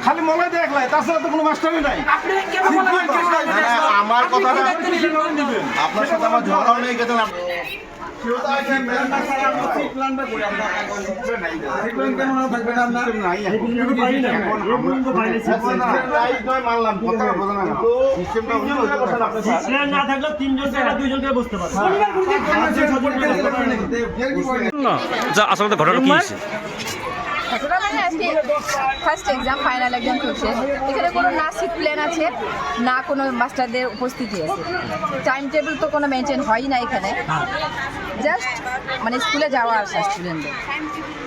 খালি মনে দেখলাই তাছাড়া তো কোনো মাস্টারই নাই। আমার কথা আপনার সাথে আমার ঝগড়াও নেই গেছেন আসলে ঘটনা কি ফার্স্ট এক্সাম ফাইনাল এক্সাম চলছে, এখানে কোনো না সিট প্ল্যান আছে না কোনো মাস্টারদের উপস্থিতি আছে, টাইম টেবিল তো কোনো মেনটেন হয়ই না এখানে, জাস্ট মানে স্কুলে যাওয়া আসা স্টুডেন্টদের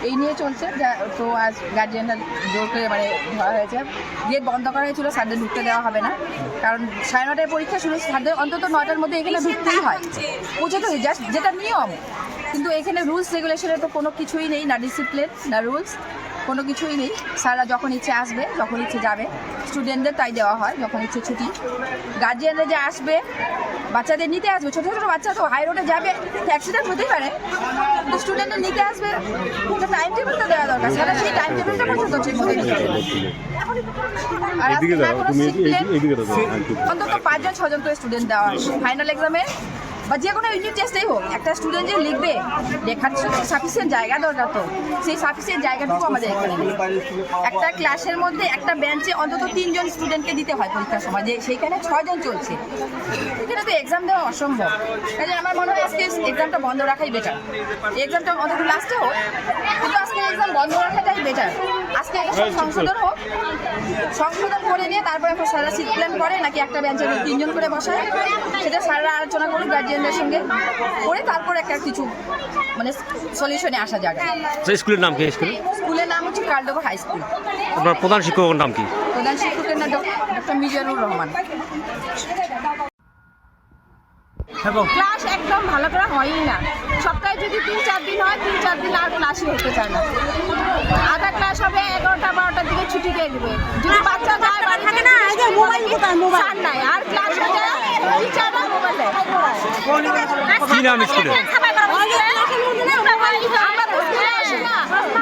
এই নিয়ে চলছে। তো আজ গার্জিয়ানরা জোর করে মানে ধরা হয়েছে, গেট বন্ধ করা হয়েছিল, স্যারদের ঢুকতে দেওয়া হবে না, কারণ 9:30 পরীক্ষা শুরু, স্যারদের অন্তত 9টার মধ্যে এখানে ঢুকতেই হয়, পৌঁছাতে হয়, জাস্ট যেটা নিয়ম। কিন্তু এখানে রুলস রেগুলেশনের তো কোনো কিছুই নেই, না ডিসিপ্লিন না রুলস, কোনো কিছুই নেই। স্যাররা যখন ইচ্ছে আসবে, যখন ইচ্ছে যাবে, স্টুডেন্টদের তাই দেওয়া হয়, যখন ইচ্ছে ছুটি। গার্জিয়ানরা যে আসবে বাচ্চাদের নিতে আসবে, ছোটো ছোটো বাচ্চা তো হাই রোডে যাবে, অ্যাক্সিডেন্ট হতেই পারে, কিন্তু স্টুডেন্টদের নিতে আসবে, টাইম টেবিলটা দেওয়া দরকার, স্যাররা সেই টাইম টেবিলটা পর্যন্ত ঠিক মতো দিচ্ছে। আর অন্তত 5-6 জন করে স্টুডেন্ট দেওয়া হয় ফাইনাল এক্সামে বা যে কোনো ইউনিট টেস্টেই হোক। একটা স্টুডেন্ট যে লিখবে, লেখার সাফিসিয়েন্ট জায়গা দরকার, তো সেই সাফিসিয়েন্ট জায়গাটুকু আমাদের এখানে নেই। একটা ক্লাসের মধ্যে একটা বেঞ্চে অন্তত 3 জন স্টুডেন্টকে দিতে হয় পরীক্ষার সময়, যে সেইখানে 6 জন চলছে, এখানে তো এক্সাম দেওয়া অসম্ভব। কাজে আমার মনে হয় আজকে এক্সামটা বন্ধ রাখাই বেটার, এক্সামটা অন্তত লাস্টে হোক, কিন্তু আজকে এক্সাম বন্ধ রাখাটাই বেটার। আজকে এটা সব সংশোধন হোক, সংশোধন করে নিয়ে তারপরে এখন স্যাররা সিট প্ল্যান করে নাকি একটা বেঞ্চে 3 জন করে বসায়, সেটা স্যাররা আলোচনা করুক গার্জিয়ানদের সঙ্গে করে, তারপর একটা কিছু মানে সলিউশনে আসা যাবে। স্কুলের নাম কি? স্কুলের নাম হচ্ছে কালডোবা হাই স্কুল। আপনার প্রধান শিক্ষকের নাম কি? প্রধান শিক্ষকের নাম ডক্টর মিজানুর রহমান। ক্লাস একদম ভালো করে হয়ই না, সপ্তাহে যদি 3-4 দিন হয়, 3-4 দিন আর ক্লাসই হতে চায় না। আধা ক্লাস হবে 11টা-12টার দিকে ছুটি দিয়ে দেবে, যদি বাচ্চা যায় থাকে না, মোবাইল নাই, আর ক্লাস হয়ে যায় টিচাররা মোবাইল দেয়। কি নাম স্কুলে?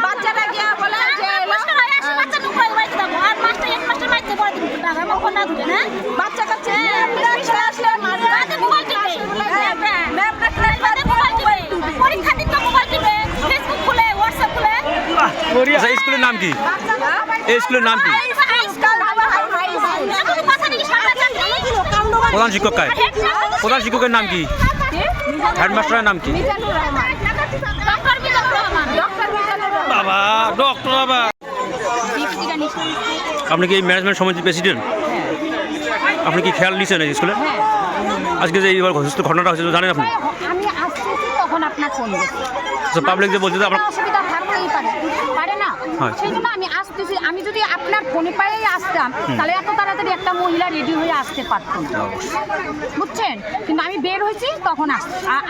বাচ্চারা গিয়ে বলে যে বাচ্চা কাছে স্কুলের নাম কি? এই স্কুলের নাম কি? প্রধান শিক্ষক কায়? প্রধান শিক্ষকের নাম কি? হেডমাস্টারের নাম কি? বাবা ডক্টর বাবা। আপনি কি এই ম্যানেজমেন্ট সমিতির প্রেসিডেন্ট? আপনি কি খেয়াল নিচ্ছেন এই স্কুলে আজকে যে এইবার ঘটনাটা হয়েছে জানেন আপনি? আমি আসছি তখন আপনার ফোন পাবলিক যে বলছে আপনার অসুবিধা থাকতেই পারে না, সেই জন্য আমি আসতেছি। আমি যদি আপনার ফোনে পাইয়ে আসতাম তাহলে এত তাড়াতাড়ি একটা মহিলা রেডি হয়ে আসতে পারতো না, বুঝছেন? কিন্তু আমি বের হয়েছি তখন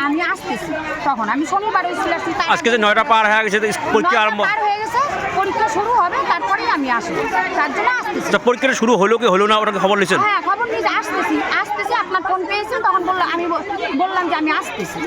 আমি আসতেছি, তখন আমি শনিবার স্কুলে আসছি। আজকে যে 9টা পার হয়ে গেছে, পরীক্ষা আরম্ভ হয়ে গেছে, পরীক্ষা শুরু হবে, তারপরেই আমি আসবো, তার জন্য আসতেছি। পরীক্ষাটা শুরু হলো কি হলো না ওটাকে খবর নিয়েছেন? হ্যাঁ খবর নিয়ে আসতেছি, আপনার ফোন পেয়েছেন তখন আমি বললাম যে আমি আসতেছি।